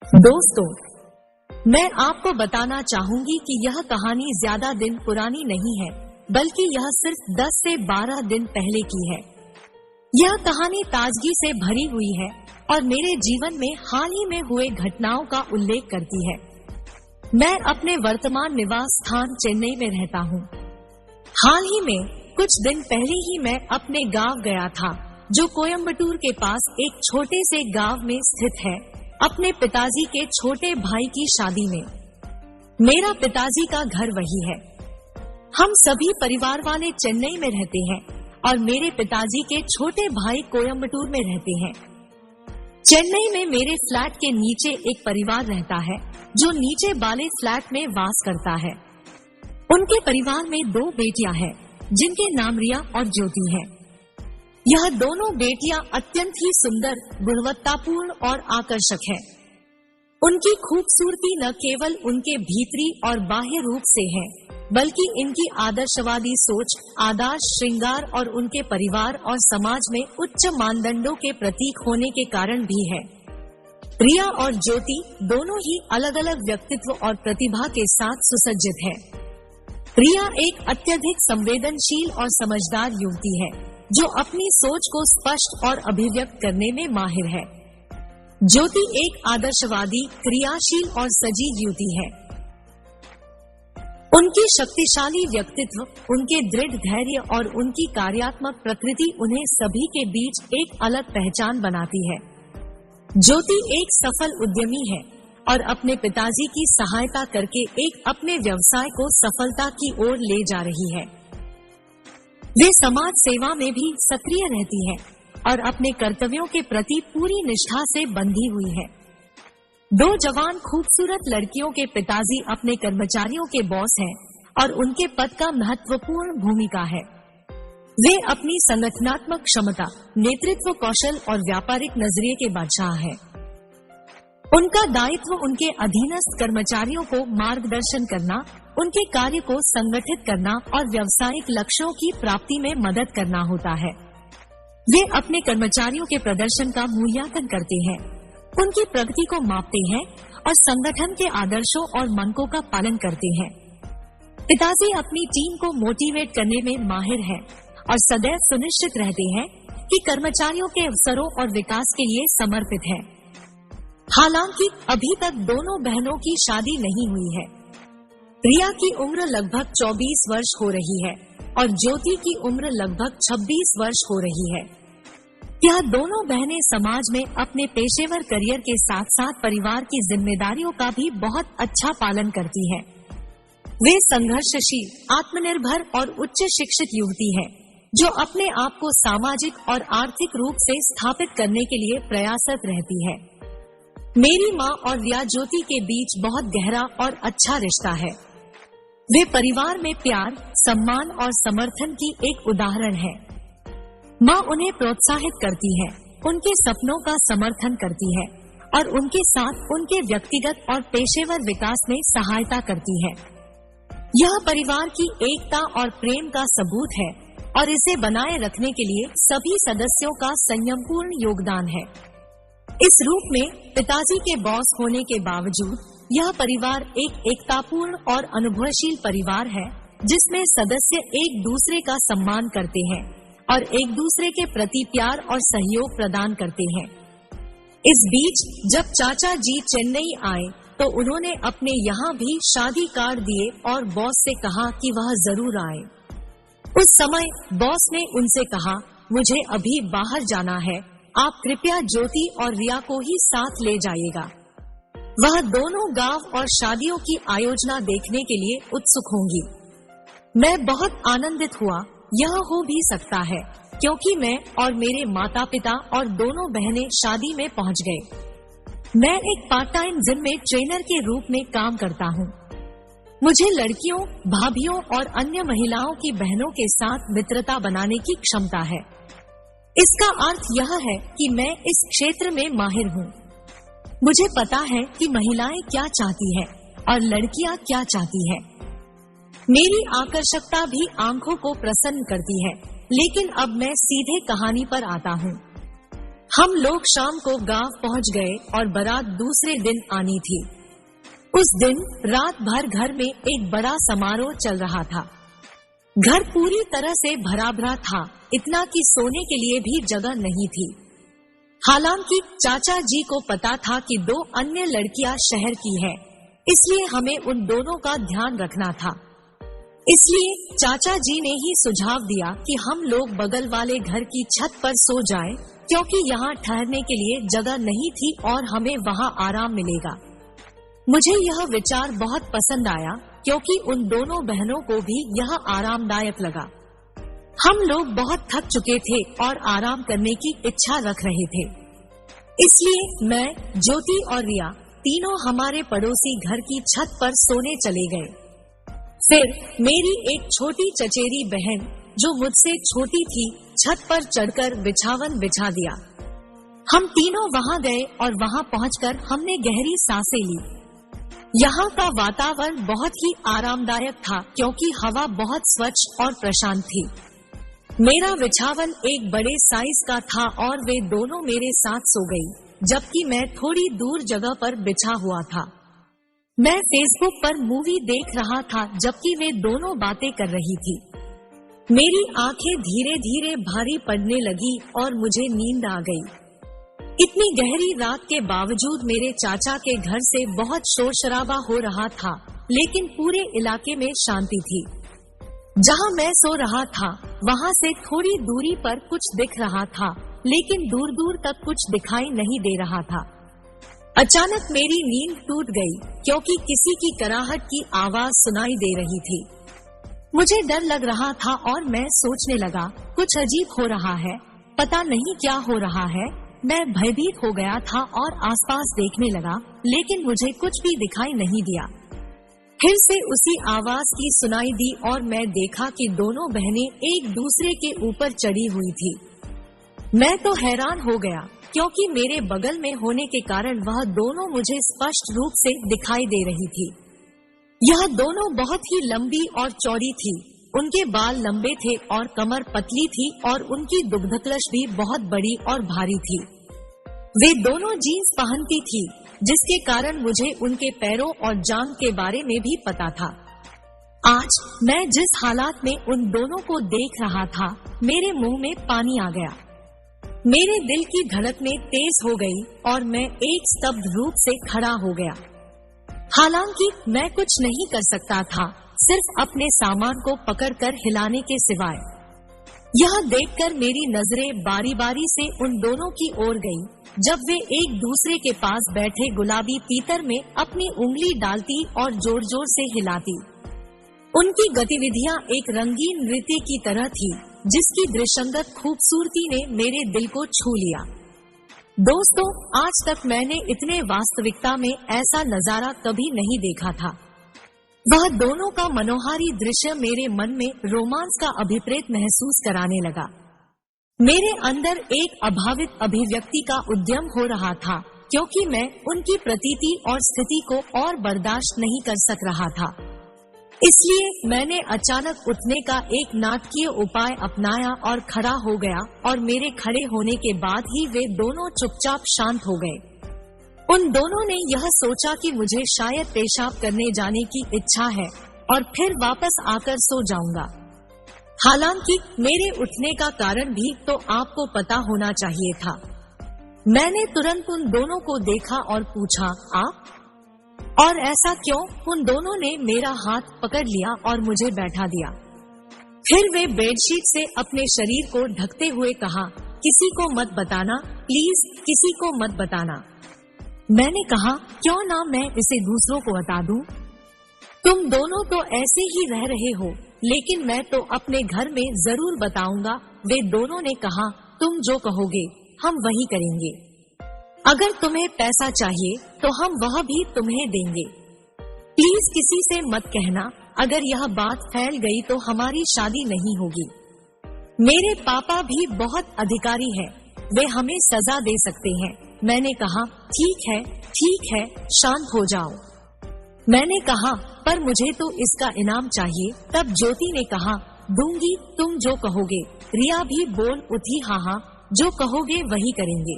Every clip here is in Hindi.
दोस्तों, मैं आपको बताना चाहूंगी कि यह कहानी ज्यादा दिन पुरानी नहीं है, बल्कि यह सिर्फ 10 से 12 दिन पहले की है। यह कहानी ताजगी से भरी हुई है और मेरे जीवन में हाल ही में हुए घटनाओं का उल्लेख करती है। मैं अपने वर्तमान निवास स्थान चेन्नई में रहता हूँ। हाल ही में कुछ दिन पहले ही मैं अपने गांव गया था, जो कोयम्बटूर के पास एक छोटे से गांव में स्थित है, अपने पिताजी के छोटे भाई की शादी में। मेरा पिताजी का घर वही है। हम सभी परिवार वाले चेन्नई में रहते हैं और मेरे पिताजी के छोटे भाई कोयम्बटूर में रहते हैं। चेन्नई में मेरे फ्लैट के नीचे एक परिवार रहता है, जो नीचे वाले फ्लैट में वास करता है। उनके परिवार में 2 बेटियां हैं, जिनके नाम रिया और ज्योति है। यह दोनों बेटियां अत्यंत ही सुंदर, गुणवत्तापूर्ण और आकर्षक है। उनकी खूबसूरती न केवल उनके भीतरी और बाह्य रूप से है, बल्कि इनकी आदर्शवादी सोच, आदर्श श्रृंगार और उनके परिवार और समाज में उच्च मानदंडों के प्रतीक होने के कारण भी है। रिया और ज्योति दोनों ही अलग अलग व्यक्तित्व और प्रतिभा के साथ सुसज्जित है। रिया एक अत्यधिक संवेदनशील और समझदार युवती है, जो अपनी सोच को स्पष्ट और अभिव्यक्त करने में माहिर है। ज्योति एक आदर्शवादी, क्रियाशील और सजीव युवती है। उनकी शक्तिशाली व्यक्तित्व, उनके दृढ़ धैर्य और उनकी कार्यात्मक प्रकृति उन्हें सभी के बीच एक अलग पहचान बनाती है। ज्योति एक सफल उद्यमी है और अपने पिताजी की सहायता करके एक अपने व्यवसाय को सफलता की ओर ले जा रही है। वे समाज सेवा में भी सक्रिय रहती है और अपने कर्तव्यों के प्रति पूरी निष्ठा से बंधी हुई है। 2 जवान खूबसूरत लड़कियों के पिताजी अपने कर्मचारियों के बॉस हैं और उनके पद का महत्वपूर्ण भूमिका है। वे अपनी संगठनात्मक क्षमता, नेतृत्व कौशल और व्यापारिक नजरिए के बादशाह हैं। उनका दायित्व उनके अधीनस्थ कर्मचारियों को मार्गदर्शन करना, उनके कार्य को संगठित करना और व्यावसायिक लक्ष्यों की प्राप्ति में मदद करना होता है। वे अपने कर्मचारियों के प्रदर्शन का मूल्यांकन करते हैं, उनकी प्रगति को मापते हैं और संगठन के आदर्शों और मानकों का पालन करते हैं। पिताजी अपनी टीम को मोटिवेट करने में माहिर हैं और सदैव सुनिश्चित रहते हैं कि कर्मचारियों के अवसरों और विकास के लिए समर्पित हैं। हालांकि अभी तक दोनों बहनों की शादी नहीं हुई है। रिया की उम्र लगभग 24 वर्ष हो रही है और ज्योति की उम्र लगभग 26 वर्ष हो रही है। यह दोनों बहनें समाज में अपने पेशेवर करियर के साथ साथ परिवार की जिम्मेदारियों का भी बहुत अच्छा पालन करती हैं। वे संघर्षशील, आत्मनिर्भर और उच्च शिक्षित युवती हैं, जो अपने आप को सामाजिक और आर्थिक रूप से स्थापित करने के लिए प्रयासरत रहती है। मेरी माँ और रिया ज्योति के बीच बहुत गहरा और अच्छा रिश्ता है। वे परिवार में प्यार, सम्मान और समर्थन की एक उदाहरण है। माँ उन्हें प्रोत्साहित करती है, उनके सपनों का समर्थन करती है और उनके साथ उनके व्यक्तिगत और पेशेवर विकास में सहायता करती है। यह परिवार की एकता और प्रेम का सबूत है और इसे बनाए रखने के लिए सभी सदस्यों का संयमपूर्ण योगदान है। इस रूप में पिताजी के बॉस होने के बावजूद यह परिवार एक एकतापूर्ण और अनुभवशील परिवार है, जिसमें सदस्य एक दूसरे का सम्मान करते हैं और एक दूसरे के प्रति प्यार और सहयोग प्रदान करते हैं। इस बीच जब चाचा जी चेन्नई आए तो उन्होंने अपने यहाँ भी शादी कार्ड दिए और बॉस से कहा कि वह जरूर आए। उस समय बॉस ने उनसे कहा, मुझे अभी बाहर जाना है, आप कृपया ज्योति और रिया को ही साथ ले जाइएगा। वह दोनों गांव और शादियों की आयोजना देखने के लिए उत्सुक होंगी। मैं बहुत आनंदित हुआ। यह हो भी सकता है क्योंकि मैं और मेरे माता पिता और दोनों बहनें शादी में पहुंच गए। मैं एक पार्ट टाइम जिम में ट्रेनर के रूप में काम करता हूं। मुझे लड़कियों, भाभियों और अन्य महिलाओं की बहनों के साथ मित्रता बनाने की क्षमता है। इसका अर्थ यह है कि मैं इस क्षेत्र में माहिर हूँ। मुझे पता है कि महिलाएं क्या चाहती हैं और लड़कियां क्या चाहती हैं। मेरी आकर्षकता भी आंखों को प्रसन्न करती है, लेकिन अब मैं सीधे कहानी पर आता हूँ। हम लोग शाम को गांव पहुंच गए और बारात दूसरे दिन आनी थी। उस दिन रात भर घर में एक बड़ा समारोह चल रहा था। घर पूरी तरह से भरा भरा था, इतना कि सोने के लिए भी जगह नहीं थी। हालांकि चाचा जी को पता था कि 2 अन्य लड़कियां शहर की है, इसलिए हमें उन दोनों का ध्यान रखना था। इसलिए चाचा जी ने ही सुझाव दिया कि हम लोग बगल वाले घर की छत पर सो जाएं, क्योंकि यहाँ ठहरने के लिए जगह नहीं थी और हमें वहाँ आराम मिलेगा। मुझे यह विचार बहुत पसंद आया, क्योंकि उन दोनों बहनों को भी यह आरामदायक लगा। हम लोग बहुत थक चुके थे और आराम करने की इच्छा रख रहे थे, इसलिए मैं, ज्योति और रिया तीनों हमारे पड़ोसी घर की छत पर सोने चले गए। फिर मेरी एक छोटी चचेरी बहन, जो मुझसे छोटी थी, छत पर चढ़कर बिछावन बिछा दिया। हम तीनों वहां गए और वहां पहुंचकर हमने गहरी सांसें ली। यहाँ का वातावरण बहुत ही आरामदायक था, क्योंकि हवा बहुत स्वच्छ और प्रशांत थी। मेरा बिछावन एक बड़े साइज का था और वे दोनों मेरे साथ सो गई, जबकि मैं थोड़ी दूर जगह पर बिछा हुआ था। मैं फेसबुक पर मूवी देख रहा था, जबकि वे दोनों बातें कर रही थी। मेरी आंखें धीरे धीरे भारी पड़ने लगी और मुझे नींद आ गई। इतनी गहरी रात के बावजूद मेरे चाचा के घर से बहुत शोर शराबा हो रहा था, लेकिन पूरे इलाके में शांति थी। जहां मैं सो रहा था, वहां से थोड़ी दूरी पर कुछ दिख रहा था, लेकिन दूर दूर तक कुछ दिखाई नहीं दे रहा था। अचानक मेरी नींद टूट गई, क्योंकि किसी की कराहट की आवाज सुनाई दे रही थी। मुझे डर लग रहा था और मैं सोचने लगा, कुछ अजीब हो रहा है, पता नहीं क्या हो रहा है। मैं भयभीत हो गया था और आसपास देखने लगा, लेकिन मुझे कुछ भी दिखाई नहीं दिया। फिर से उसी आवाज की सुनाई दी और मैं देखा कि दोनों बहनें एक दूसरे के ऊपर चढ़ी हुई थी। मैं तो हैरान हो गया, क्योंकि मेरे बगल में होने के कारण वह दोनों मुझे स्पष्ट रूप से दिखाई दे रही थी। यह दोनों बहुत ही लंबी और चौड़ी थी। उनके बाल लंबे थे और कमर पतली थी और उनकी दुग्धकलश भी बहुत बड़ी और भारी थी। वे दोनों जीन्स पहनती थी, जिसके कारण मुझे उनके पैरों और जांघ के बारे में भी पता था। आज मैं जिस हालात में उन दोनों को देख रहा था, मेरे मुंह में पानी आ गया। मेरे दिल की धड़कनें तेज हो गई और मैं एक स्तब्ध रूप से खड़ा हो गया। हालांकि मैं कुछ नहीं कर सकता था, सिर्फ अपने सामान को पकड़कर हिलाने के सिवाय। यह देखकर मेरी नजरें बारी बारी से उन दोनों की ओर गईं, जब वे एक दूसरे के पास बैठे गुलाबी पीतर में अपनी उंगली डालती और जोर जोर से हिलाती। उनकी गतिविधियां एक रंगीन नृत्य की तरह थी, जिसकी दृश्यंगत खूबसूरती ने मेरे दिल को छू लिया। दोस्तों, आज तक मैंने इतने वास्तविकता में ऐसा नजारा कभी नहीं देखा था। वह दोनों का मनोहारी दृश्य मेरे मन में रोमांस का अभिप्रेत महसूस कराने लगा। मेरे अंदर एक अभावित अभिव्यक्ति का उद्यम हो रहा था, क्योंकि मैं उनकी प्रतीति और स्थिति को और बर्दाश्त नहीं कर सक रहा था। इसलिए मैंने अचानक उठने का एक नाटकीय उपाय अपनाया और खड़ा हो गया, और मेरे खड़े होने के बाद ही वे दोनों चुपचाप शांत हो गए। उन दोनों ने यह सोचा कि मुझे शायद पेशाब करने जाने की इच्छा है और फिर वापस आकर सो जाऊंगा। हालांकि मेरे उठने का कारण भी तो आपको पता होना चाहिए था। मैंने तुरंत उन दोनों को देखा और पूछा, आप? और ऐसा क्यों? उन दोनों ने मेरा हाथ पकड़ लिया और मुझे बैठा दिया। फिर वे बेडशीट से अपने शरीर को ढकते हुए कहा, किसी को मत बताना, प्लीज किसी को मत बताना। मैंने कहा, क्यों ना मैं इसे दूसरों को बता दूं? तुम दोनों तो ऐसे ही रह रहे हो, लेकिन मैं तो अपने घर में जरूर बताऊंगा। वे दोनों ने कहा, तुम जो कहोगे हम वही करेंगे। अगर तुम्हें पैसा चाहिए तो हम वह भी तुम्हें देंगे। प्लीज किसी से मत कहना, अगर यह बात फैल गई तो हमारी शादी नहीं होगी। मेरे पापा भी बहुत अधिकारी हैं, वे हमें सजा दे सकते हैं। मैंने कहा, ठीक है, शांत हो जाओ। मैंने कहा, पर मुझे तो इसका इनाम चाहिए। तब ज्योति ने कहा, दूंगी, तुम जो कहोगे। रिया भी बोल उठी, हाँ, जो कहोगे वही करेंगे।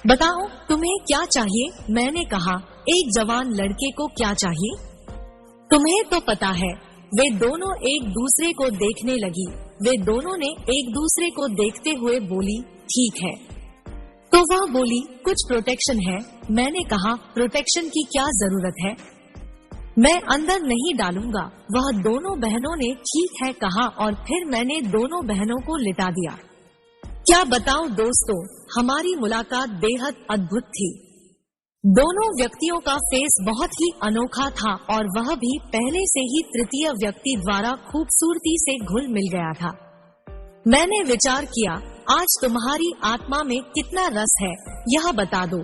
बताओ तुम्हें क्या चाहिए? मैंने कहा, एक जवान लड़के को क्या चाहिए? तुम्हें तो पता है। वे दोनों एक दूसरे को देखने लगी। वे दोनों ने एक दूसरे को देखते हुए बोली, ठीक है। तो वह बोली, कुछ प्रोटेक्शन है। मैंने कहा, प्रोटेक्शन की क्या जरूरत है, मैं अंदर नहीं डालूंगा। वह दोनों बहनों ने ठीक है कहा और फिर मैंने दोनों बहनों को लिटा दिया। क्या बताऊं दोस्तों, हमारी मुलाकात बेहद अद्भुत थी। दोनों व्यक्तियों का फेस बहुत ही अनोखा था और वह भी पहले से ही तृतीय व्यक्ति द्वारा खूबसूरती से घुल मिल गया था। मैंने विचार किया, आज तुम्हारी आत्मा में कितना रस है यह बता दो।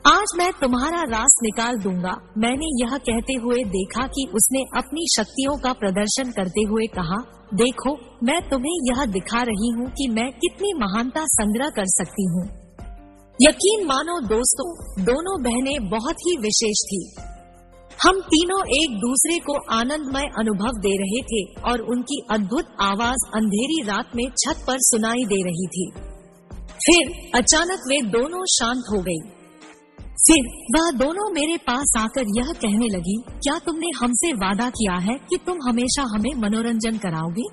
आज मैं तुम्हारा रास निकाल दूंगा। मैंने यह कहते हुए देखा कि उसने अपनी शक्तियों का प्रदर्शन करते हुए कहा, देखो मैं तुम्हें यह दिखा रही हूँ कि मैं कितनी महानता संग्रह कर सकती हूँ। यकीन मानो दोस्तों, दोनों बहनें बहुत ही विशेष थी। हम तीनों एक दूसरे को आनंदमय अनुभव दे रहे थे और उनकी अद्भुत आवाज अंधेरी रात में छत पर सुनाई दे रही थी। फिर अचानक वे दोनों शांत हो गई। फिर वह दोनों मेरे पास आकर यह कहने लगी, क्या तुमने हमसे वादा किया है कि तुम हमेशा हमें मनोरंजन कराओगी?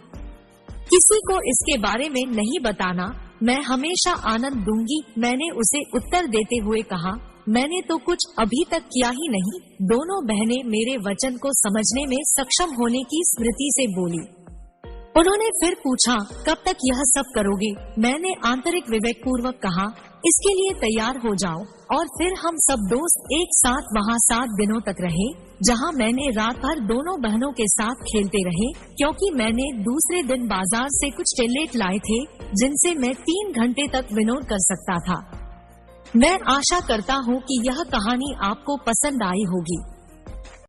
किसी को इसके बारे में नहीं बताना, मैं हमेशा आनंद दूंगी। मैंने उसे उत्तर देते हुए कहा, मैंने तो कुछ अभी तक किया ही नहीं। दोनों बहनें मेरे वचन को समझने में सक्षम होने की स्मृति से बोली। उन्होंने फिर पूछा, कब तक यह सब करोगे? मैंने आंतरिक विवेक पूर्वक कहा, इसके लिए तैयार हो जाओ। और फिर हम सब दोस्त एक साथ वहाँ 7 दिनों तक रहे, जहाँ मैंने रात भर दोनों बहनों के साथ खेलते रहे, क्योंकि मैंने दूसरे दिन बाजार से कुछ टेलेट लाए थे जिनसे मैं 3 घंटे तक विनोद कर सकता था। मैं आशा करता हूँ कि यह कहानी आपको पसंद आई होगी।